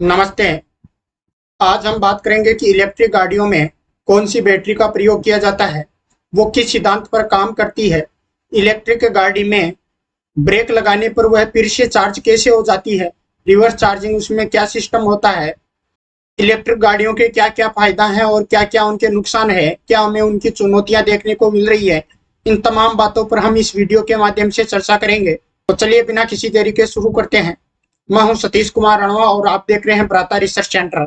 नमस्ते। आज हम बात करेंगे कि इलेक्ट्रिक गाड़ियों में कौन सी बैटरी का प्रयोग किया जाता है, वो किस सिद्धांत पर काम करती है, इलेक्ट्रिक गाड़ी में ब्रेक लगाने पर वह फिर से चार्ज कैसे हो जाती है, रिवर्स चार्जिंग उसमें क्या सिस्टम होता है, इलेक्ट्रिक गाड़ियों के क्या क्या फायदा हैं और क्या क्या उनके नुकसान है, क्या हमें उनकी चुनौतियां देखने को मिल रही है। इन तमाम बातों पर हम इस वीडियो के माध्यम से चर्चा करेंगे। तो चलिए बिना किसी देरी के शुरू करते हैं। मैं हूं सतीश कुमार रणवा और आप देख रहे हैं भ्राता रिसर्च सेंटर।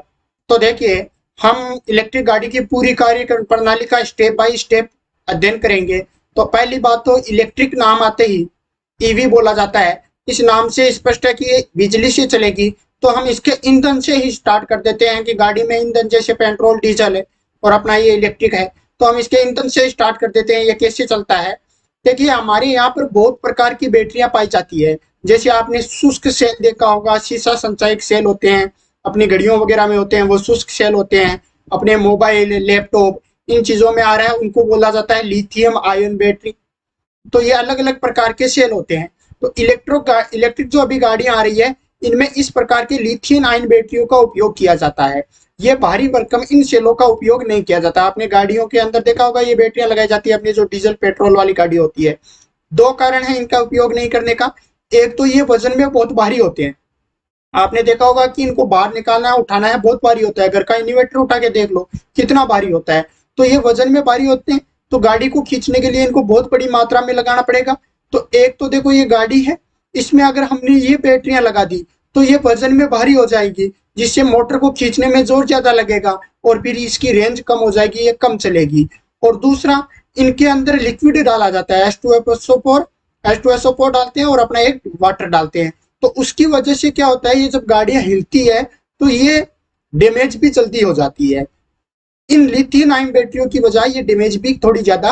तो देखिए, हम इलेक्ट्रिक गाड़ी की पूरी कार्य प्रणाली का स्टेप बाय स्टेप अध्ययन करेंगे। तो पहली बात, तो इलेक्ट्रिक नाम आते ही ईवी बोला जाता है। इस नाम से स्पष्ट है कि ये बिजली से चलेगी। तो हम इसके ईंधन से ही स्टार्ट कर देते हैं कि गाड़ी में ईंधन जैसे पेट्रोल डीजल है और अपना ये इलेक्ट्रिक है, तो हम इसके ईंधन से स्टार्ट कर देते हैं। ये कैसे चलता है, देखिए हमारे यहाँ पर बहुत प्रकार की बैटरियां पाई जाती है। जैसे आपने शुष्क सेल देखा होगा, शीशा संचायक सेल होते हैं, अपनी घड़ियों वगैरह में होते हैं, वो शुष्क सेल होते हैं। अपने मोबाइल लैपटॉप इन चीजों में आ रहा है, उनको बोला जाता है लिथियम आयन बैटरी। तो ये अलग अलग प्रकार के सेल होते हैं। तो इलेक्ट्रिक जो अभी गाड़ियां आ रही है, इनमें इस प्रकार के लिथियम आयन बैटरियों का उपयोग किया जाता है। ये भारी भरकम इन सेलों का उपयोग नहीं किया जाता। आपने गाड़ियों के अंदर देखा होगा, ये बैटरियां लगाई जाती है अपनी जो डीजल पेट्रोल वाली गाड़ी होती है। दो कारण है इनका उपयोग नहीं करने का। एक तो ये वजन में बहुत भारी होते हैं। आपने देखा होगा कि इनको बाहर निकालना है, उठाना है, बहुत भारी होता है। घर का इन्वर्टर उठा के देख लो कितना भारी होता है। तो ये वजन में भारी होते हैं, तो गाड़ी को खींचने के लिए इनको बहुत बड़ी मात्रा में लगाना पड़ेगा। तो एक तो देखो ये गाड़ी है, इसमें अगर हमने ये बैटरियां लगा दी तो ये वजन में भारी हो जाएगी, जिससे मोटर को खींचने में जोर ज्यादा लगेगा और फिर इसकी रेंज कम हो जाएगी, ये कम चलेगी। और दूसरा, इनके अंदर लिक्विड डाला जाता है, H2SO4 डालते हैं और अपना एक वाटर डालते हैं। तो उसकी वजह से क्या होता है, ये जब गाड़ियां हिलती है तो ये डैमेज भी जल्दी हो जाती है। इन लिथियम आयन बैटरियों की बजाय ये डैमेज भी थोड़ी ज्यादा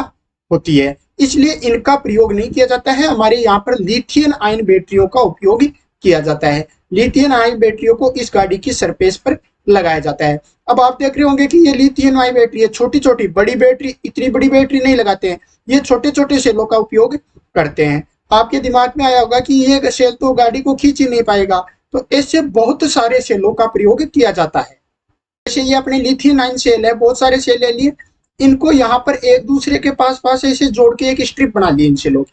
होती है, इसलिए इनका प्रयोग नहीं किया जाता है। हमारे यहाँ पर लिथियम आयन बैटरियों का उपयोग किया जाता है। लिथियम आयन बैटरियों को इस गाड़ी की सरफेस पर लगाया जाता है। अब आप देख रहे होंगे कि ये लिथियम आयन बैटरी है छोटी छोटी, बड़ी बैटरी, इतनी बड़ी बैटरी नहीं लगाते हैं, ये छोटे छोटे सेलों का उपयोग करते हैं। आपके दिमाग में आया होगा कि ये सेल तो गाड़ी को खींच ही नहीं पाएगा, तो ऐसे बहुत सारे सेलों का प्रयोग किया जाता है। जैसे ये अपने लिथियम आयन सेल है, बहुत सारे सेल ले लिए, इनको यहाँ पर एक दूसरे के पास पास ऐसे जोड़ के एक स्ट्रिप बना ली इन सेलों की।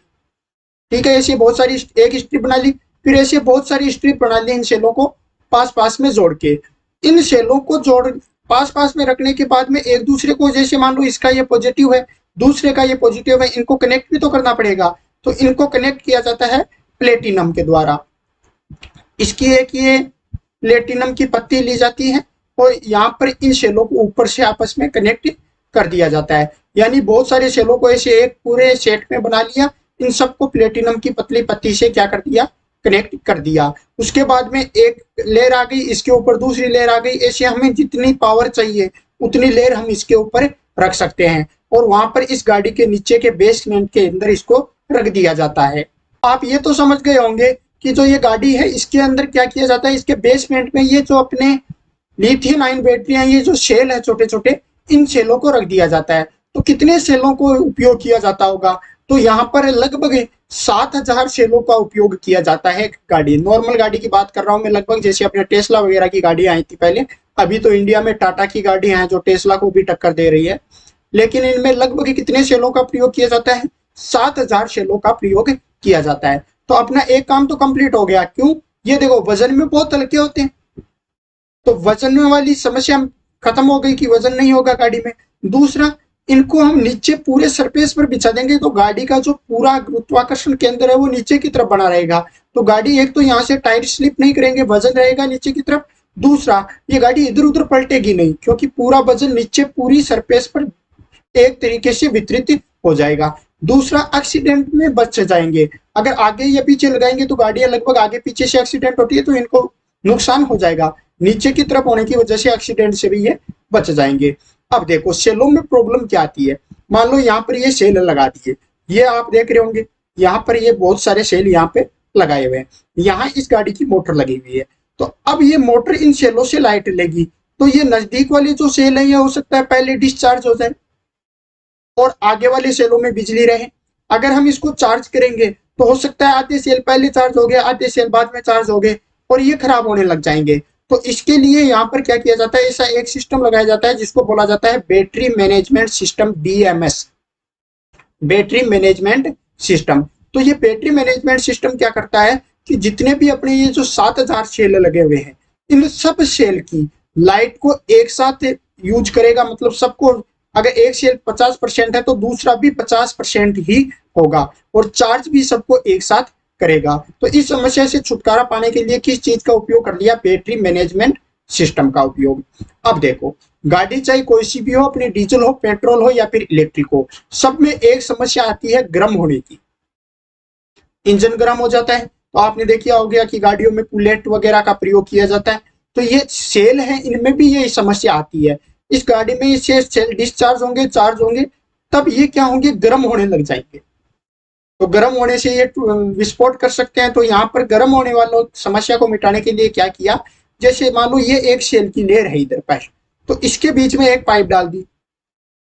ठीक है, ऐसे बहुत सारी एक स्ट्रिप बना ली, फिर ऐसे बहुत सारी स्ट्रिप बना ली इन सेलों को पास पास में जोड़ के। इन सेलों को जोड़ पास पास में रखने के बाद में एक दूसरे को, जैसे मान लो इसका ये पॉजिटिव है, दूसरे का ये पॉजिटिव है, इनको कनेक्ट भी तो करना पड़ेगा। तो इनको कनेक्ट किया जाता है प्लेटिनम के द्वारा। इसकी एक ये प्लेटिनम की पत्ती ली जाती है और यहाँ पर इन सेलों को ऊपर से आपस में कनेक्ट कर दिया जाता है। यानी बहुत सारे सेलों को ऐसे एक पूरे सेट में बना लिया, इन सबको प्लेटिनम की पतली पत्ती से क्या कर दिया, कनेक्ट कर दिया। उसके बाद में एक लेयर आ गई, इसके ऊपर दूसरी लेयर आ गई, ऐसे हमें जितनी पावर चाहिए उतनी लेयर हम इसके ऊपर रख सकते हैं और वहां पर इस गाड़ी के नीचे के बेसमेंट के अंदर इसको रख दिया जाता है। आप ये तो समझ गए होंगे कि जो ये गाड़ी है इसके अंदर क्या किया जाता है। इसके बेसमेंट में ये जो अपने लिथियम आयन बैटरियां, ये जो सेल है छोटे छोटे, इन सेलों को रख दिया जाता है। तो कितने सेलों को उपयोग किया जाता होगा, तो यहाँ पर लगभग 7,000 सेलों का उपयोग किया जाता है। गाड़ी, नॉर्मल गाड़ी की बात कर रहा हूँ मैं, लगभग जैसे अपने टेस्ला वगैरह की गाड़ी आई थी पहले, अभी तो इंडिया में टाटा की गाड़ी है जो टेस्ला को भी टक्कर दे रही है, लेकिन इनमें लगभग कितने सेलों का प्रयोग किया जाता है, 7,000 सेलों का प्रयोग किया जाता है। तो अपना एक काम तो कंप्लीट हो गया। क्यों, ये देखो वजन में बहुत हल्के होते हैं, तो वजन वाली समस्या खत्म हो गई कि वजन नहीं होगा गाड़ी में। दूसरा, इनको हम नीचे पूरे सरफेस पर बिछा देंगे तो गाड़ी का जो पूरा गुरुत्वाकर्षण केंद्र है वो नीचे की तरफ बना रहेगा। तो गाड़ी एक तो यहाँ से टायर स्लिप नहीं करेंगे, वजन रहेगा नीचे की तरफ। दूसरा, ये गाड़ी इधर उधर पलटेगी नहीं, क्योंकि पूरा वजन नीचे पूरी सरफेस पर एक तरीके से वितरित हो जाएगा। दूसरा, एक्सीडेंट में बच जाएंगे। अगर आगे या पीछे लगाएंगे तो गाड़ियां लगभग आगे पीछे से एक्सीडेंट होती है, तो इनको नुकसान हो जाएगा। नीचे की तरफ होने की वजह से एक्सीडेंट से भी ये बच जाएंगे। अब देखो सेलों में प्रॉब्लम क्या आती है। मान लो यहाँ पर ये सेल लगा दिए, ये आप देख रहे होंगे यहाँ पर ये बहुत सारे सेल यहाँ पे लगाए हुए हैं। यहाँ इस गाड़ी की मोटर लगी हुई है, तो अब ये मोटर इन सेलों से लाइट लेगी, तो ये नजदीक वाले जो सेल है ये हो सकता है पहले डिस्चार्ज हो जाए और आगे वाले सेलों में बिजली रहे। अगर हम इसको चार्ज करेंगे तो हो सकता है आधे सेल पहले चार्ज हो गए, आधे सेल बाद में चार्ज हो गए और ये खराब होने लग जाएंगे। तो इसके लिए यहाँ पर क्या किया जाता है, ऐसा एक सिस्टम लगाया जाता है जिसको बोला जाता है battery management system, BMS, battery management system. तो ये बैटरी मैनेजमेंट सिस्टम क्या करता है कि जितने भी अपने ये जो 7000 सेल लगे हुए हैं, इन सब सेल की लाइट को एक साथ यूज करेगा, मतलब सबको, अगर एक सेल 50% है तो दूसरा भी 50% ही होगा, और चार्ज भी सबको एक साथ करेगा। तो इस समस्या से छुटकारा पाने के लिए किस चीज का उपयोग कर लिया, बैटरी मैनेजमेंट सिस्टम का उपयोग। अब देखो, गाड़ी चाहे कोई सी भी हो, अपनी डीजल हो, पेट्रोल हो या फिर इलेक्ट्रिक हो, सब में एक समस्या आती है गर्म होने की। इंजन गर्म हो जाता है, तो आपने देखा हो गया कि गाड़ियों में कूलेंट वगैरह का प्रयोग किया जाता है। तो ये सेल है, इनमें भी ये समस्या आती है। इस गाड़ी में ये सेल डिस्चार्ज होंगे, चार्ज होंगे, तब ये क्या होंगे, गर्म होने लग जाएंगे। तो गर्म होने से ये विस्फोट कर सकते हैं। तो यहाँ पर गर्म होने वालों समस्या को मिटाने के लिए क्या किया, जैसे मान लो ये एक सेल की लेयर है इधर पर, तो इसके बीच में एक पाइप डाल दी,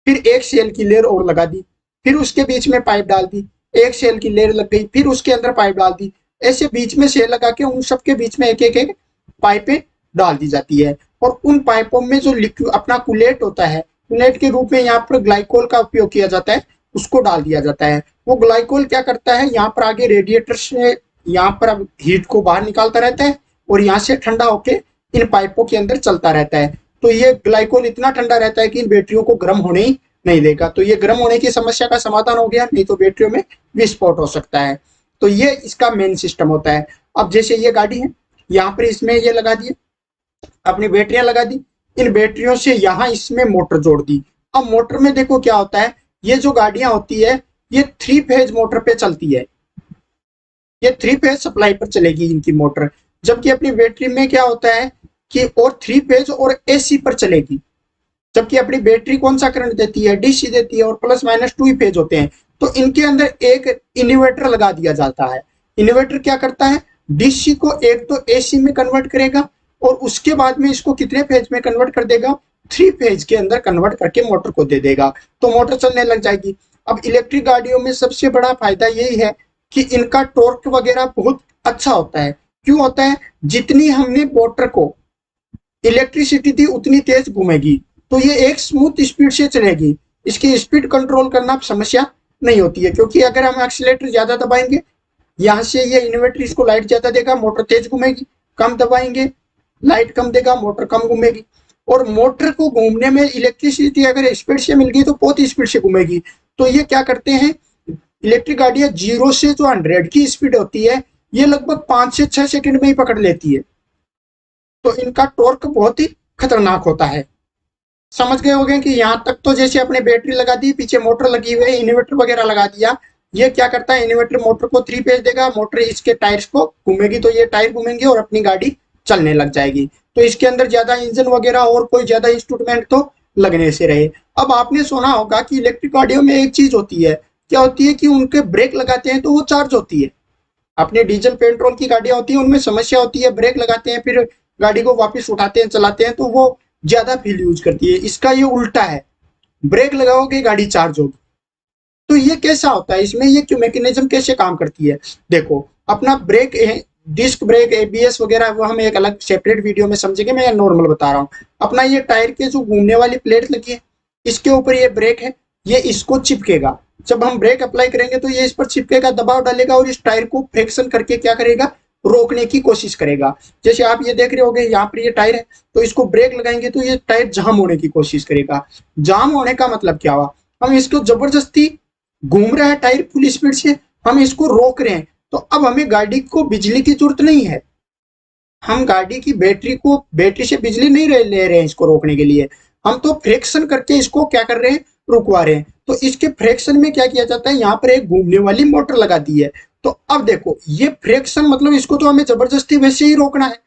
फिर एक सेल की लेयर और लगा दी, फिर उसके बीच में पाइप डाल दी, एक सेल की लेयर लग गई, फिर उसके अंदर पाइप डाल दी, ऐसे बीच में सेल लगा के उन सबके बीच में एक एक एक पाइपें डाल दी जाती है। और उन पाइपों में जो लिक्विड अपना कूलेट होता है, कूलेट के रूप में यहाँ पर ग्लाइकोल का उपयोग किया जाता है, उसको डाल दिया जाता है। वो ग्लाइकोल क्या करता है, यहाँ पर आगे रेडिएटर से यहाँ पर अब हीट को बाहर निकालता रहता है, और यहाँ से ठंडा होके इन पाइपों के अंदर चलता रहता है। तो ये ग्लाइकोल इतना ठंडा रहता है कि इन बैटरियों को गर्म होने ही नहीं देगा। तो ये गर्म होने की समस्या का समाधान हो गया, नहीं तो बैटरियों में विस्फोट हो सकता है। तो ये इसका मेन सिस्टम होता है। अब जैसे ये गाड़ी है, यहाँ पर इसमें ये लगा दिए, अपनी बैटरियां लगा दी, इन बैटरियों से यहाँ इसमें मोटर जोड़ दी। अब मोटर में देखो क्या होता है, ये जो गाड़ियां होती है ये 3 फेज मोटर पे चलती है, ये 3 फेज सप्लाई पर चलेगी इनकी मोटर। जबकि अपनी बैटरी में क्या होता है कि और 3 फेज और AC पर चलेगी। जबकि अपनी बैटरी कौन सा करंट देती है, DC देती है, और प्लस माइनस 2 ही फेज होते हैं। तो इनके अंदर एक इन्वर्टर लगा दिया जाता है। इन्वर्टर क्या करता है, DC को एक तो AC में कन्वर्ट करेगा, और उसके बाद में इसको कितने फेज में कन्वर्ट कर देगा, 3 फेज के अंदर कन्वर्ट करके मोटर को दे देगा, तो मोटर चलने लग जाएगी। अब इलेक्ट्रिक गाड़ियों में सबसे बड़ा फायदा यही है कि इनका टॉर्क वगैरह बहुत अच्छा होता है। क्यों होता है, जितनी हमने मोटर को इलेक्ट्रिसिटी दी उतनी तेज घूमेगी, तो ये एक स्मूथ स्पीड से चलेगी। इसकी स्पीड कंट्रोल करना समस्या नहीं होती है, क्योंकि अगर हम एक्सीलेटर ज्यादा दबाएंगे, यहाँ से ये इन्वर्टर इसको लाइट ज्यादा देगा, मोटर तेज घूमेगी। कम दबाएंगे, लाइट कम देगा, मोटर कम घूमेगी। और मोटर को घूमने में इलेक्ट्रिसिटी अगर स्पीड से मिल गई तो बहुत स्पीड से घूमेगी। तो ये क्या करते हैं, इलेक्ट्रिक गाड़ियां 0 से जो 100 की स्पीड होती है, ये लगभग 5 से 6 सेकंड में ही पकड़ लेती है। तो इनका टॉर्क बहुत ही खतरनाक होता है। समझ गए होंगे कि यहाँ तक तो जैसे अपने बैटरी लगा दी, पीछे मोटर लगी हुई है, इन्वर्टर वगैरह लगा दिया। ये क्या करता है, इन्वर्टर मोटर को 3 फेज देगा, मोटर इसके टायर्स को घूमेगी, तो ये टायर घूमेंगे और अपनी गाड़ी चलने लग जाएगी। तो इसके अंदर ज्यादा इंजन वगैरह और कोई ज्यादा इंस्ट्रूमेंट तो लगने से रहे। अब आपने सुना होगा कि इलेक्ट्रिक गाड़ियों में एक चीज होती है, क्या होती है कि उनके ब्रेक लगाते हैं तो वो चार्ज होती है। अपने डीजल पेट्रोल की गाड़ियां होती है, उनमें समस्या होती है, ब्रेक लगाते हैं फिर गाड़ी को वापस उठाते हैं, चलाते हैं, तो वो ज्यादा फ्यूल यूज करती है। इसका ये उल्टा है, ब्रेक लगाओगे गाड़ी चार्ज होगी। तो ये कैसा होता है, इसमें ये क्यों मैकेनिज्म कैसे काम करती है। देखो, अपना ब्रेक है, डिस्क ब्रेक, ABS वगैरह, वो हम एक अलग सेपरेट वीडियो में समझेंगे, मैं नॉर्मल बता रहा हूँ। अपना ये टायर के जो घूमने वाली प्लेट लगी है, इसके ऊपर ये ब्रेक है, ये इसको चिपकेगा। जब हम ब्रेक अप्लाई करेंगे तो ये इस पर चिपकेगा, दबाव डालेगा, और इस टायर को फ्रिक्शन करके क्या करेगा, रोकने की कोशिश करेगा। जैसे आप ये देख रहे होगे, यहाँ पर ये टायर है, तो इसको ब्रेक लगाएंगे तो ये टायर जाम होने की कोशिश करेगा। जाम होने का मतलब क्या हुआ, हम इसको जबरदस्ती घूम रहा है टायर फुल स्पीड से, हम इसको रोक रहे हैं। तो अब हमें गाड़ी को बिजली की जरूरत नहीं है, हम गाड़ी की बैटरी से बिजली नहीं ले रहे हैं इसको रोकने के लिए, हम तो फ्रिक्शन करके इसको क्या कर रहे हैं, रुकवा रहे हैं। तो इसके फ्रिक्शन में क्या किया जाता है, यहाँ पर एक घूमने वाली मोटर लगा दी है। तो अब देखो, ये फ्रिक्शन मतलब इसको तो हमें जबरदस्ती वैसे ही रोकना है।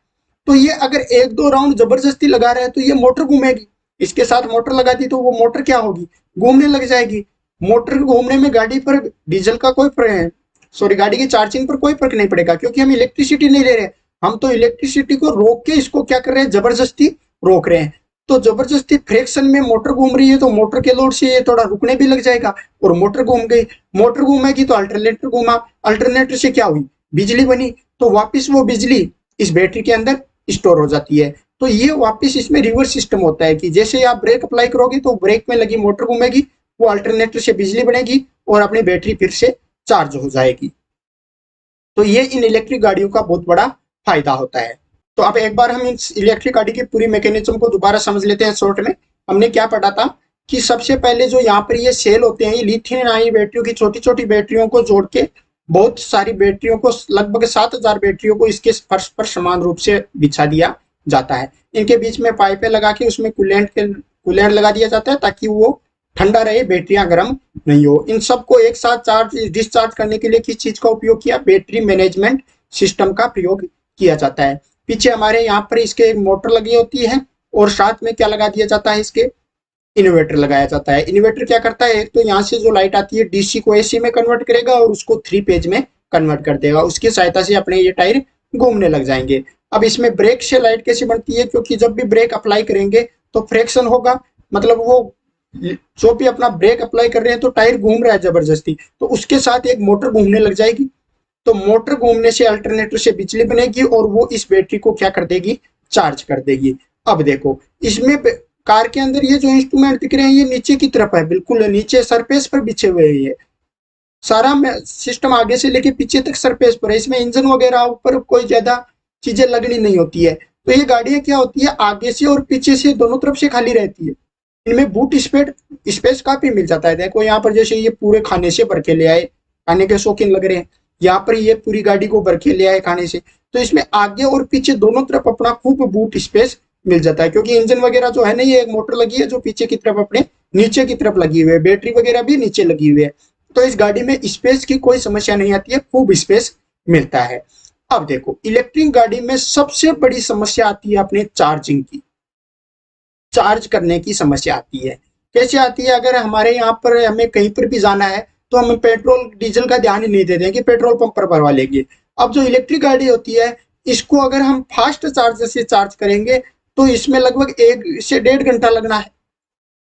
तो ये अगर 1-2 राउंड जबरदस्ती लगा रहा है तो ये मोटर घूमेगी, इसके साथ मोटर लगा दी तो वो मोटर क्या होगी, घूमने लग जाएगी। मोटर घूमने में गाड़ी पर डीजल का गाड़ी की चार्जिंग पर कोई फर्क नहीं पड़ेगा, क्योंकि हम इलेक्ट्रिसिटी नहीं ले रहे, हम तो इलेक्ट्रिसिटी को रोक के इसको क्या कर रहे हैं, जबरदस्ती रोक रहे हैं। तो जबरदस्ती फ्रिक्शन में मोटर घूम रही है, तो मोटर के लोड से ये थोड़ा रुकने भी लग जाएगा, और मोटर घूम गई। मोटर घूमेगी तो अल्टरनेटर घूमा, अल्टरनेटर से क्या हुई, बिजली बनी, तो वापिस वो बिजली इस बैटरी के अंदर स्टोर हो जाती है। तो ये वापस इसमें रिवर्स सिस्टम होता है कि जैसे आप ब्रेक अप्लाई करोगे तो ब्रेक में लगी मोटर घूमेगी, वो अल्टरनेटर से बिजली बनेगी और अपनी बैटरी फिर से चार्ज हो जाएगी। तो ये इन इलेक्ट्रिक गाड़ियों का बहुत बड़ा फायदा होता है। तो अब एक बार हम इस इलेक्ट्रिक गाड़ी की पूरी मैकेनिज्म को दोबारा समझ लेते हैं शॉर्ट में। हमने क्या पढ़ा था कि सबसे पहले जो यहाँ पर ये सेल होते हैं, ये लिथियम आयन बैटरियों की छोटी छोटी बैटरियों को जोड़ के बहुत सारी बैटरियों को, लगभग 7000 बैटरियों को इसके फर्श पर समान रूप से बिछा दिया जाता है। इनके बीच में पाइपें लगा के उसमें कूलेंट लगा दिया जाता है ताकि वो ठंडा रहे, बैटरियां गर्म नहीं हो। इन सबको एक साथ चार्ज डिस्चार्ज करने के लिए किस चीज का उपयोग किया? बैटरी मैनेजमेंट सिस्टम का प्रयोग किया जाता है। पीछे हमारे यहाँ पर इसके एक मोटर लगी होती है और साथ में क्या लगा दिया जाता है? इसके इन्वर्टर लगाया जाता है। इन्वर्टर क्या करता है? एक तो यहाँ से जो लाइट आती है डीसी को एसी में कन्वर्ट करेगा और उसको 3 फेज में कन्वर्ट कर देगा। उसकी सहायता से अपने ये टायर घूमने लग जाएंगे। अब इसमें ब्रेक से लाइट कैसे बनती है? क्योंकि जब भी ब्रेक अप्लाई करेंगे तो फ्रिक्शन होगा, मतलब वो जो भी अपना ब्रेक अप्लाई कर रहे हैं तो टायर घूम रहा है जबरदस्ती, तो उसके साथ एक मोटर घूमने लग जाएगी। तो मोटर घूमने से अल्टरनेटर से बिजली बनेगी और वो इस बैटरी को क्या कर देगी? चार्ज कर देगी। अब देखो इसमें कार के अंदर ये जो इंस्ट्रूमेंट दिख रहे हैं ये नीचे की तरफ है, बिल्कुल नीचे सरफेस पर बिछे हुए हैं। सारा सिस्टम आगे से लेके पीछे तक सरफेस पर है। इसमें इंजन वगैरह ऊपर कोई ज्यादा चीजें लगनी नहीं होती है। तो ये गाड़ियां क्या होती है, आगे से और पीछे से दोनों तरफ से खाली रहती है। इनमें बूट स्पेस काफी मिल जाता है। देखो यहाँ पर जैसे ये पूरे खाने से भर के ले आए, खाने के शौकीन लग रहे हैं, यहाँ पर ये पूरी गाड़ी को भर के ले आए खाने से। तो इसमें आगे और पीछे दोनों तरफ अपना खूब बूट स्पेस मिल जाता है, क्योंकि इंजन वगैरह जो है ना, ये एक मोटर लगी है जो पीछे की तरफ अपने नीचे की तरफ लगी हुई है, बैटरी वगैरह भी नीचे लगी हुई है। तो इस गाड़ी में स्पेस की कोई समस्या नहीं आती है, खूब स्पेस मिलता है। अब देखो इलेक्ट्रिक गाड़ी में सबसे बड़ी समस्या आती है अपने चार्जिंग की, चार्ज करने की समस्या आती है। कैसे आती है? अगर हमारे यहाँ पर हमें कहीं पर भी जाना है तो हम पेट्रोल डीजल का ध्यान ही नहीं देते हैं कि पेट्रोल पंप पर भरवा लेंगे। अब जो इलेक्ट्रिक गाड़ी होती है इसको अगर हम फास्ट चार्जर से चार्ज करेंगे तो इसमें लगभग 1 से 1.5 घंटा लगना है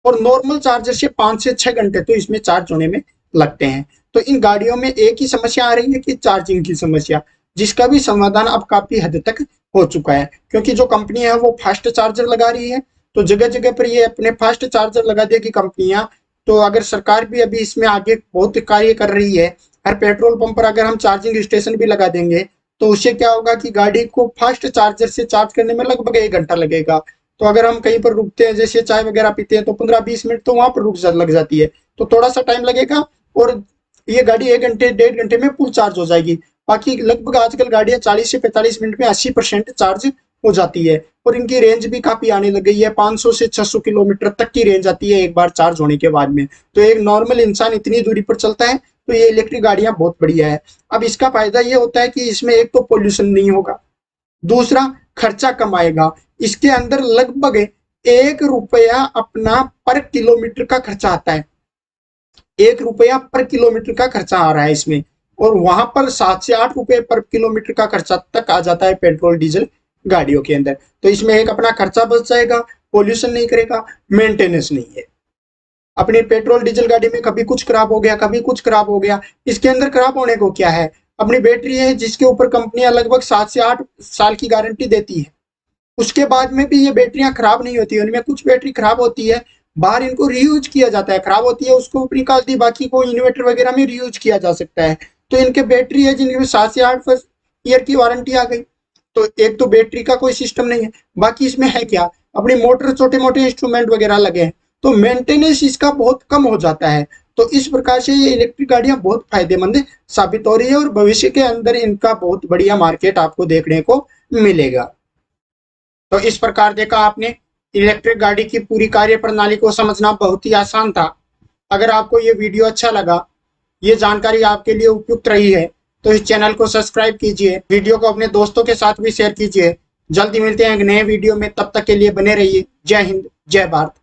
और नॉर्मल चार्जर से 5 से 6 घंटे तो इसमें चार्ज होने में लगते हैं। तो इन गाड़ियों में एक ही समस्या आ रही है कि चार्जिंग की समस्या, जिसका भी समाधान अब काफी हद तक हो चुका है, क्योंकि जो कंपनी है वो फास्ट चार्जर लगा रही है। तो जगह जगह पर ये अपने फास्ट चार्जर लगा देगी कंपनियां। तो अगर सरकार भी अभी इसमें आगे बहुत कार्य कर रही है, हर पेट्रोल पंप पर अगर हम चार्जिंग स्टेशन भी लगा देंगे तो उससे क्या होगा कि गाड़ी को फास्ट चार्जर से चार्ज करने में लगभग 1 घंटा लगेगा। तो अगर हम कहीं पर रुकते हैं, जैसे चाय वगैरह पीते हैं, तो 15-20 मिनट तो वहां पर लग जाती है, तो थोड़ा सा टाइम लगेगा और ये गाड़ी 1 घंटे 1.5 घंटे में फुल चार्ज हो जाएगी। बाकी लगभग आजकल गाड़ियां 40 से 45 मिनट में 80% चार्ज हो जाती है और इनकी रेंज भी काफी आने लग गई है। 500 से 600 किलोमीटर तक की रेंज आती है एक बार चार्ज होने के बाद में। तो एक नॉर्मल इंसान इतनी दूरी पर चलता है, तो ये इलेक्ट्रिक गाड़ियां बहुत बढ़िया है। अब इसका फायदा ये होता है कि इसमें एक तो पोल्यूशन नहीं होगा, दूसरा खर्चा कम आएगा। इसके अंदर लगभग 1 रुपया अपना पर किलोमीटर का खर्चा आता है, 1 रुपया पर किलोमीटर का खर्चा आ रहा है इसमें, और वहां पर 7 से 8 रुपए पर किलोमीटर का खर्चा तक आ जाता है पेट्रोल डीजल गाड़ियों के अंदर। तो इसमें एक अपना खर्चा बच जाएगा, पोल्यूशन नहीं करेगा, मेंटेनेंस नहीं है। अपनी पेट्रोल डीजल गाड़ी में कभी कुछ खराब हो गया, कभी कुछ खराब हो गया, इसके अंदर खराब होने को क्या है? अपनी बैटरी है जिसके ऊपर कंपनियां लगभग 7 से 8 साल की गारंटी देती है, उसके बाद में भी ये बैटरियां खराब नहीं होती है। उनमें कुछ बैटरी खराब होती है, बाहर इनको रीयूज किया जाता है, खराब होती है उसको निकाल दी, बाकी को इन्वर्टर वगैरह में रीयूज किया जा सकता है। तो इनके बैटरी है जिनमें 7 से 8 ईयर की वारंटी आ गई। तो एक तो बैटरी का कोई सिस्टम नहीं है, बाकी इसमें है क्या? अपनी मोटर, छोटे मोटे इंस्ट्रूमेंट वगैरह लगे हैं, तो मेंटेनेंस इसका बहुत कम हो जाता है। तो इस प्रकार से ये इलेक्ट्रिक गाड़ियां बहुत फायदेमंद साबित हो रही है और भविष्य के अंदर इनका बहुत बढ़िया मार्केट आपको देखने को मिलेगा। तो इस प्रकार देखा आपने, इलेक्ट्रिक गाड़ी की पूरी कार्य प्रणाली को समझना बहुत ही आसान था। अगर आपको ये वीडियो अच्छा लगा, ये जानकारी आपके लिए उपयुक्त रही है, तो इस चैनल को सब्सक्राइब कीजिए, वीडियो को अपने दोस्तों के साथ भी शेयर कीजिए। जल्दी मिलते हैं एक नए वीडियो में, तब तक के लिए बने रहिए। जय हिंद, जय भारत।